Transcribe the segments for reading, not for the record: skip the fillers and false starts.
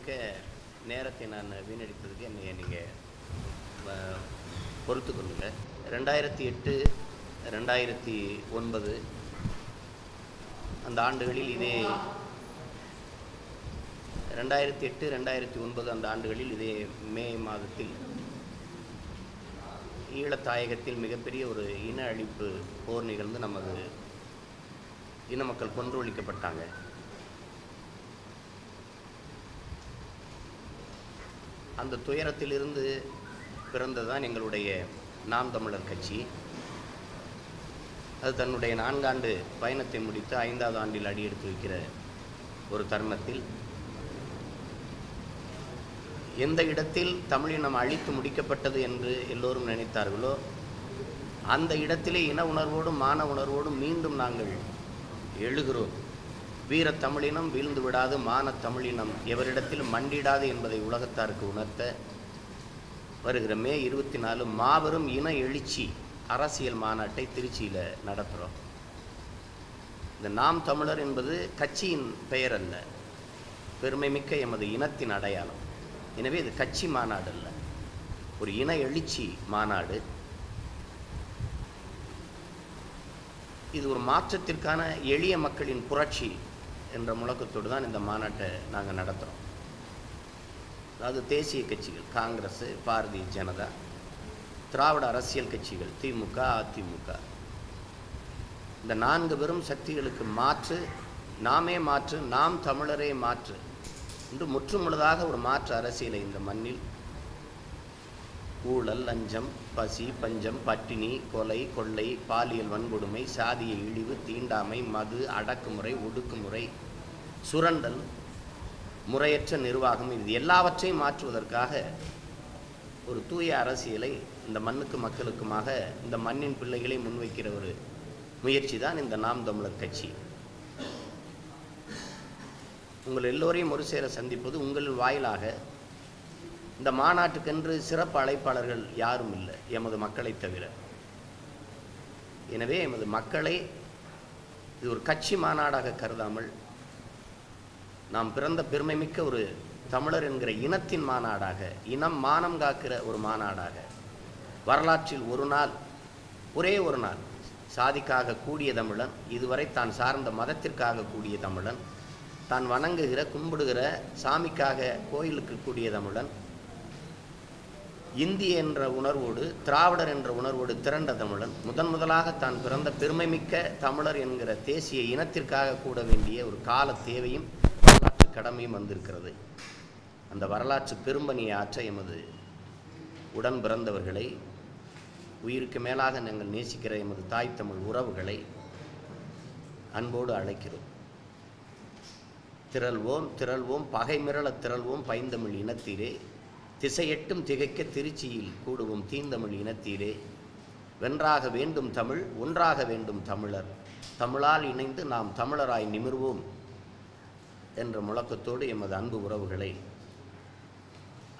மதிப்புமிக்க நேரத்தை நான் வீணடித்ததுக்கு என்னை நீங்கள் பொறுத்து கொள்ளுங்க. 2008 2009 அந்த ஆண்டுகளில் இதே 2008 2009 அந்த ஆண்டுகளில் இதே மே மாதத்தில் ஈழத்தாயகத்தில் மிகப்பெரிய ஒரு இன அழிப்பு போர் நிகழ்ந்து நமது இன மக்கள் கொன்றொழிக்கப்பட்டாங்க. அந்த துயரத்திலிருந்து பிறந்ததுதான் எங்களுடைய நாம் தமிழர் கட்சி. அது தன்னுடைய 4 ஆண்டு பயணத்தை முடித்து 5வது ஆண்டில் அடியெடுத்து வைக்கிற ஒரு தருணத்தில் எந்த இடத்தில் தமிழினம் அழித்து முடிக்கப்பட்டது என்று எல்லோரும் நினைத்தார்களோ அந்த இடத்திலே இன உணர்வோடும் மான உணர்வோடும் மீண்டும் நாங்கள் எழுகிறோம். வீர தமிழினம் வீழ்ந்து விடாது, மான தமிழினம் எவரிடத்தில் மண்டிடாது என்பதை உலகத்தாருக்கு உணர்த்த வருகிற மே 24 மாபெரும் இன எழுச்சி அரசியல் மாநாட்டை திருச்சியில் நடத்துகிறோம். இந்த நாம் தமிழர் என்பது கட்சியின் பெயர் அல்ல, பெருமைமிக்க எமது இனத்தின் அடையாளம். எனவே இது கட்சி மாநாடு அல்ல, ஒரு இன எழுச்சி மாநாடு. இது ஒரு மாற்றத்திற்கான எளிய மக்களின் புரட்சி என்ற முழக்கத்தோடு தான் இந்த மாநாட்டை நாங்கள் நடத்துகிறோம். அதாவது தேசிய கட்சிகள் காங்கிரஸ், பாரதிய ஜனதா, திராவிட அரசியல் கட்சிகள் திமுக, அதிமுக, இந்த 4 பெரும் சக்திகளுக்கு மாற்று, நாமே மாற்று, நாம் தமிழரே மாற்று என்று முற்றுமுழுதாக ஒரு மாற்று அரசியலை இந்த மண்ணில் ஊழல், லஞ்சம், பசி, பஞ்சம், பட்டினி, கொலை, கொள்ளை, பாலியல் வன்கொடுமை, சாதிய இழிவு, தீண்டாமை, மது, அடக்குமுறை, ஒடுக்குமுறை, சுரண்டல், முறையற்ற நிர்வாகம், இது எல்லாவற்றையும் மாற்றுவதற்காக ஒரு தூய அரசியலை இந்த மண்ணுக்கு மக்களுக்குமாக இந்த மண்ணின் பிள்ளைகளை முன்வைக்கிற ஒரு முயற்சி தான் இந்த நாம் தமிழர் கட்சி. உங்கள் எல்லோரையும் ஒரு சேர சந்திப்பது உங்கள் வாயிலாக. இந்த மாநாட்டுக்கென்று சிறப்பு அழைப்பாளர்கள் யாரும் இல்லை, எமது மக்களை தவிர. எனவே எமது மக்களை இது ஒரு கட்சி மாநாடாக கருதாமல் நாம் பிறந்த பெருமைமிக்க ஒரு தமிழர் என்கிற இனத்தின் மாநாடாக, இனம் மானம் காக்கிற ஒரு மாநாடாக, வரலாற்றில் ஒரு நாள், ஒரே ஒரு நாள் சாதிக்காக கூடிய தமிழன், இதுவரை தான் சார்ந்த மதத்திற்காக கூடிய தமிழன், தான் வணங்குகிற கும்பிடுகிற சாமிக்காக கோயிலுக்கு கூடிய தமிழன், இந்திய என்ற உணர்வோடு திராவிடர் என்ற உணர்வோடு திரண்ட தமிழன், முதலாக தான் பிறந்த பெருமைமிக்க தமிழர் என்கிற தேசிய இனத்திற்காக கூட வேண்டிய ஒரு கால தேவையும் வரலாற்று கடமையும் வந்திருக்கிறது. அந்த வரலாற்று பெரும்பணியை ஆற்ற எமது உடன் பிறந்தவர்களை, உயிருக்கு மேலாக நாங்கள் நேசிக்கிற எமது தாய் தமிழ் உறவுகளை அன்போடு அழைக்கிறோம். திரள்வோம் திரள்வோம் பகை மிரள திரள்வோம் பைந்தமிழ் இனத்தீரே, திசையெட்டும் திகைக்க திருச்சியில் கூடுவோம் தீந்தமிழ் இனத்தீரே, வென்றாக வேண்டும் தமிழ் ஒன்றாக வேண்டும் தமிழர், தமிழால் இணைந்து நாம் தமிழராய் நிமிர்வோம் என்ற முழக்கத்தோடு எமது அன்பு உறவுகளை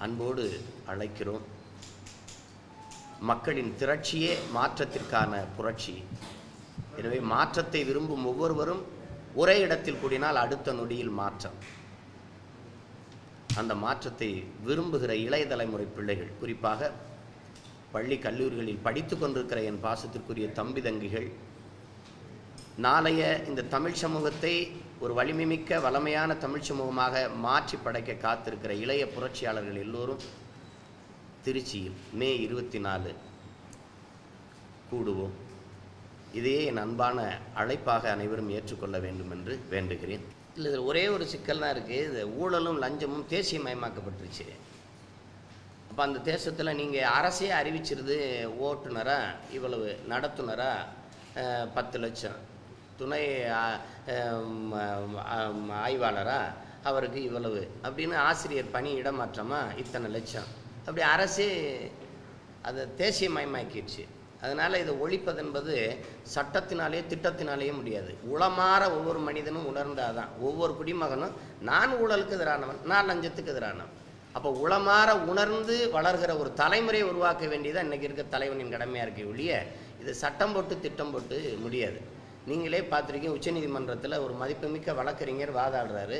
அன்போடு அழைக்கிறோம். மக்களின் திரட்சியே மாற்றத்திற்கான புரட்சி. எனவே மாற்றத்தை விரும்பும் ஒவ்வொருவரும் ஒரே இடத்தில் கூடினால் அடுத்த நொடியில் மாற்றம். அந்த மாற்றத்தை விரும்புகிற இளைய தலைமுறை பிள்ளைகள், குறிப்பாக பள்ளி கல்லூரிகளில் படித்து கொண்டிருக்கிற என் பாசத்திற்குரிய தம்பி தங்கிகள், நாளைய இந்த தமிழ் சமூகத்தை ஒரு வலிமைமிக்க வளமையான தமிழ் சமூகமாக மாற்றி படைக்க காத்திருக்கிற இளைய புரட்சியாளர்கள் எல்லோரும் திருச்சியில் மே 24 கூடுவோம். இதையே என் அன்பான அழைப்பாக அனைவரும் ஏற்றுக்கொள்ள வேண்டும் என்று வேண்டுகிறேன். இல்லை, இதில் ஒரே ஒரு சிக்கல் தான் இருக்குது. இது ஊழலும் லஞ்சமும் தேசியமயமாக்கப்பட்டுருச்சு. அப்போ அந்த தேசத்தில் நீங்கள் அரசே அறிவிச்சிருது, ஓட்டுநராக இவ்வளவு, நடத்துனராக 10 லட்சம், துணை ஆய்வாளராக அவருக்கு இவ்வளவு அப்படின்னு, ஆசிரியர் பணி இடமாற்றமாக இத்தனை லட்சம், அப்படி அரசே அதை தேசியமயமாக்கிடுச்சு. அதனால் இதை ஒழிப்பது என்பது சட்டத்தினாலே திட்டத்தினாலேயே முடியாது. உளமாற ஒவ்வொரு மனிதனும் உணர்ந்தாதான், ஒவ்வொரு குடிமகனும் நான் ஊழலுக்கு எதிரானவன், நான் லஞ்சத்துக்கு எதிரானவன். அப்போ உளமாற உணர்ந்து வளர்கிற ஒரு தலைமுறையை உருவாக்க வேண்டியதான் இன்றைக்கி இருக்க தலைவனின் கடமையாக இருக்க ஒழிய இது சட்டம் போட்டு திட்டம் போட்டு முடியாது. நீங்களே பார்த்துருக்கீங்க, உச்சநீதிமன்றத்தில் ஒரு மதிப்புமிக்க வழக்கறிஞர் வாதாடுறாரு,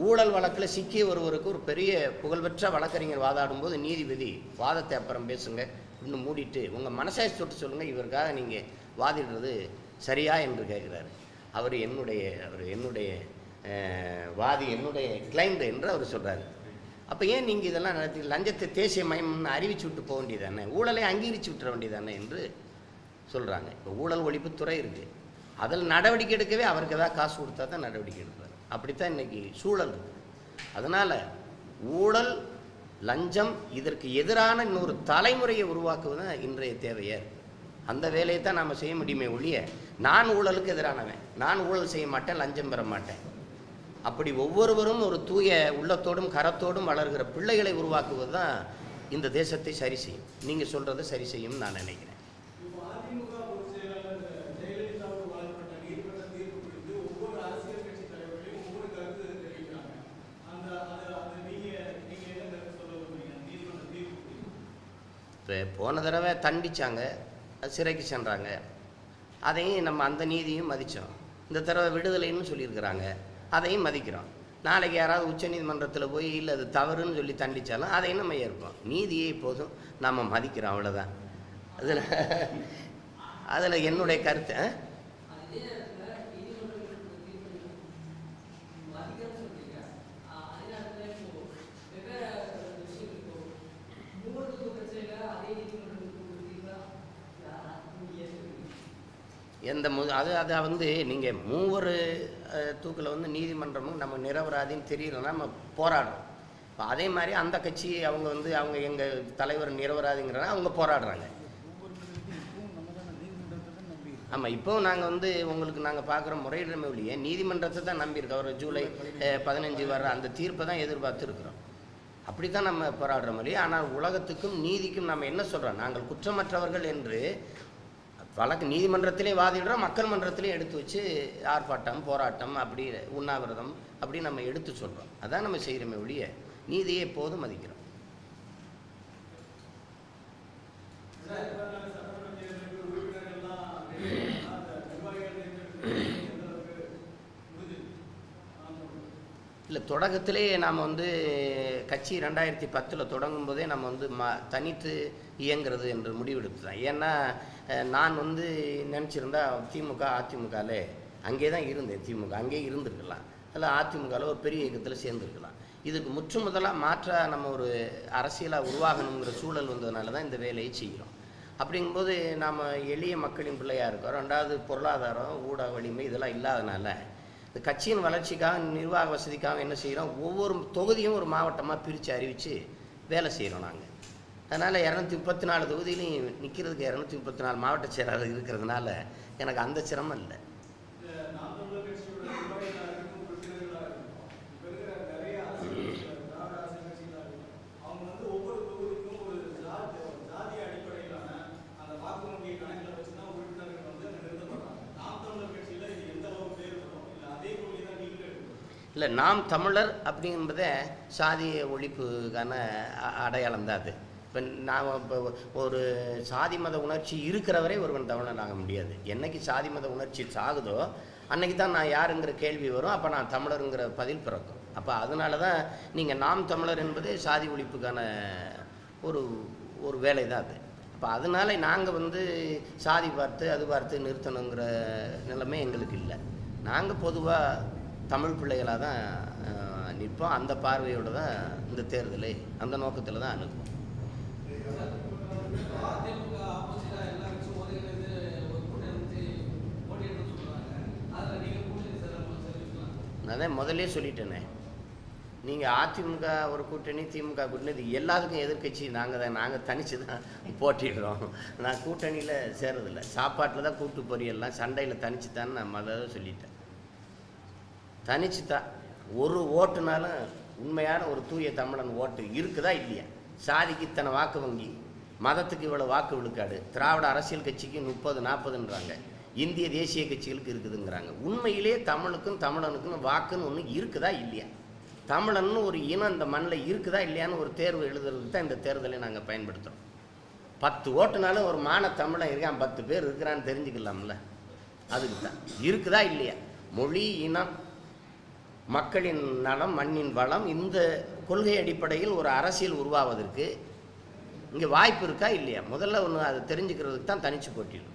ஊழல் வழக்கில் சிக்கிய ஒருவருக்கு ஒரு பெரிய புகழ்பெற்ற வழக்கறிஞர் வாதாடும் போது நீதிபதி வாதத்தை அப்புறம் பேசுங்க இன்னும் மூடிட்டு உங்கள் மனசாட்சி தொட்டு சொல்லுங்கள், இவருக்காக நீங்கள் வாதிடுறது சரியா என்று கேட்குறாரு. அவர் என்னுடைய வாதி, என்னுடைய கிளைண்ட் என்று அவர் சொல்கிறாரு. அப்போ ஏன் நீங்கள் இதெல்லாம் நடத்தி லஞ்சத்தை தேசிய மயம்னு அறிவிச்சு விட்டு போக வேண்டியதானே, ஊழலை அங்கீகரித்து விட்டுற வேண்டியதானே என்று சொல்கிறாங்க. இப்போ ஊழல் ஒழிப்புத்துறை இருக்குது, அதில் நடவடிக்கை எடுக்கவே அவருக்கு ஏதாவது காசு கொடுத்தா தான் நடவடிக்கை எடுப்பார். அப்படித்தான் இன்றைக்கி சூழல் இருக்குது. அதனால் ஊழல் லஞ்சம் இதற்கு எதிரான இன்னொரு தலைமுறையை உருவாக்குவது தான் இன்றைய தேவையே. அந்த வேலையை தான் நாம் செய்ய முடியுமே ஒழிய நான் ஊழலுக்கு எதிரானவன், நான் ஊழல் செய்ய மாட்டேன், லஞ்சம் பெற மாட்டேன், அப்படி ஒவ்வொருவரும் ஒரு தூய உள்ளத்தோடும் கரத்தோடும் வளர்கிற பிள்ளைகளை உருவாக்குவது தான் இந்த தேசத்தை சரி செய்யும். நீங்கள் சொல்கிறது சரி செய்யும் நான் நினைக்கிறேன். இப்போ போன தடவை தண்டிச்சாங்க, சிறைக்கு சென்றாங்க, அதையும் நம்ம அந்த நீதியும் மதித்தோம். இந்த தடவை விடுதலைன்னு சொல்லியிருக்கிறாங்க, அதையும் மதிக்கிறோம். நாளைக்கு யாராவது உச்சநீதிமன்றத்தில் போய் இல்லை அது தவறுன்னு சொல்லி தண்டித்தாலும் அதையும் நம்ம ஏற்போம். நீதியை இப்போதும் நம்ம மதிக்கிறோம், அவ்வளோதான். அதில் என்னுடைய கருத்து எந்த அதை நீங்கள் மூவர் தூக்கில் நீதிமன்றமும் நம்ம நிரபராதின்னு தெரியலன்னா நம்ம போராடுறோம். இப்போ அதே மாதிரி அந்த கட்சி அவங்க எங்கள் தலைவர் நிரபராதிங்கிறனா அவங்க போராடுறாங்க. ஆமாம், இப்போவும் நாங்கள் உங்களுக்கு நாங்கள் பார்க்குற முறையிடமே ஒழிய நீதிமன்றத்தை தான் நம்பியிருக்கோம். ஒரு ஜூலை 15 வர அந்த தீர்ப்பை தான் எதிர்பார்த்து இருக்கிறோம். அப்படி தான் நம்ம போராடுற மாதிரி. ஆனால் உலகத்துக்கும் நீதிக்கும் நம்ம என்ன சொல்கிறோம், நாங்கள் குற்றமற்றவர்கள் என்று வழக்கு நீதிமன்றத்திலே வாதிடுறோம், மக்கள் மன்றத்திலே எடுத்து வச்சு ஆர்ப்பாட்டம் போராட்டம் அப்படி உண்ணாவிரதம் அப்படி நம்ம எடுத்து சொல்கிறோம். அதான் நம்ம செய்கிறோமே ஒழிய நீதியை எப்போதும் மதிக்கிறோம். இல்லை, தொடக்கத்திலே நாம் கட்சி 2010 தொடங்கும் போதே நம்ம தனித்து இயங்கிறது என்று முடிவெடுத்து தான். ஏன்னா நான் நினச்சிருந்தா திமுக அதிமுகவில் அங்கே தான் இருந்தேன், திமுக அங்கே இருந்திருக்கலாம், அதில் அதிமுகவில் ஒரு பெரிய இயக்கத்தில் சேர்ந்துருக்கலாம். இதுக்கு முற்று முதலாக மாற்றாக நம்ம ஒரு அரசியலாக உருவாகணுங்கிற சூழல் வந்ததுனால தான் இந்த வேலையை செய்கிறோம். அப்படிங்கும்போது நாம் எளிய மக்களின் பிள்ளையாக இருக்கோம். ரெண்டாவது பொருளாதாரம் ஊடக வலிமை இதெல்லாம் இல்லாதனால இந்த கட்சியின் வளர்ச்சிக்காக நிர்வாக வசதிக்காக என்ன செய்கிறோம், ஒவ்வொரு தொகுதியும் ஒரு மாவட்டமாக பிரித்து அறிவித்து வேலை செய்கிறோம் நாங்கள். அதனால் 234 தொகுதியிலையும் நிற்கிறதுக்கு 234 மாவட்ட செயலாளர் இருக்கிறதுனால எனக்கு அந்த சிரமம் இல்லை. இல்லை, நாம் தமிழர் அப்படிங்கிறத சாதிய ஒழிப்புக்கான அடையாளம் தான் அது. இப்போ நாம் இப்போ ஒரு சாதி மத உணர்ச்சி இருக்கிறவரை ஒருவன் தமிழன் ஆக முடியாது. என்னைக்கு சாதி மத உணர்ச்சி சாகுதோ அன்னைக்கு தான் நான் யாருங்கிற கேள்வி வரும், அப்போ நான் தமிழருங்கிற பதில் பிறக்கும். அப்போ அதனால தான் நீங்கள் நாம் தமிழர் என்பதே சாதி ஒழிப்புக்கான ஒரு வேலை தான் அது. அப்போ அதனால நாங்கள் சாதி பார்த்து அது பார்த்து நிறுத்தணுங்கிற நிலைமை எங்களுக்கு இல்லை. நாங்கள் பொதுவாக தமிழ் பிள்ளைகளாக தான் நிற்போம். அந்த பார்வையோடு தான் இந்த தேர்தலை அந்த நோக்கத்தில் தான் அணுகுவோம். அதான் முதல்ல சொல்லிட்டேனே, நீங்கள் அதிமுக ஒரு கூட்டணி, திமுக கூட்டணி, இது எல்லாத்துக்கும் எதிர்கட்சி நாங்கள் தனித்து தான் போட்டிடுறோம். நான் கூட்டணியில் சேர்றதில்லை, சாப்பாட்டில் தான் கூட்டு பொரியல்லாம், சண்டையில் தனிச்சு தான் நான் முதல்ல சொல்லிட்டேன். தனிச்சு தான் ஒரு ஓட்டுனாலும் உண்மையான ஒரு தூய தமிழன் ஓட்டு இருக்குதா இல்லையா? சாதிக்கு இத்தனை வாக்கு வங்கி, மதத்துக்கு இவ்வளோ வாக்கு விழுக்காடு, திராவிட அரசியல் கட்சிக்கு 30-40ன்றாங்க, இந்திய தேசிய கட்சிகளுக்கு இருக்குதுங்கிறாங்க. உண்மையிலேயே தமிழுக்கும் தமிழனுக்கும் வாக்குன்னு ஒன்று இருக்குதா இல்லையா? தமிழன்னு ஒரு இனம் இந்த மண்ணில் இருக்குதா இல்லையான்னு ஒரு தேர்வு எழுதுறதுக்கு தான் இந்த தேர்தலை நாங்கள் பயன்படுத்துகிறோம். 10 ஓட்டுனாலும் ஒரு மான தமிழன் இருக்கான், 10 பேர் இருக்கிறான்னு தெரிஞ்சுக்கலாம்ல. அதுக்கு தான் இருக்குதா இல்லையா? மொழி இனம் மக்களின் நலம், மண்ணின் வளம், இந்த கொள்கை அடிப்படையில் ஒரு அரசியல் உருவாவதற்கு இங்கே வாய்ப்பு இருக்கா இல்லையா? முதல்ல ஒன்று அதை தெரிஞ்சுக்கிறதுக்கு தான் தனிச்சு போட்டியிடும்.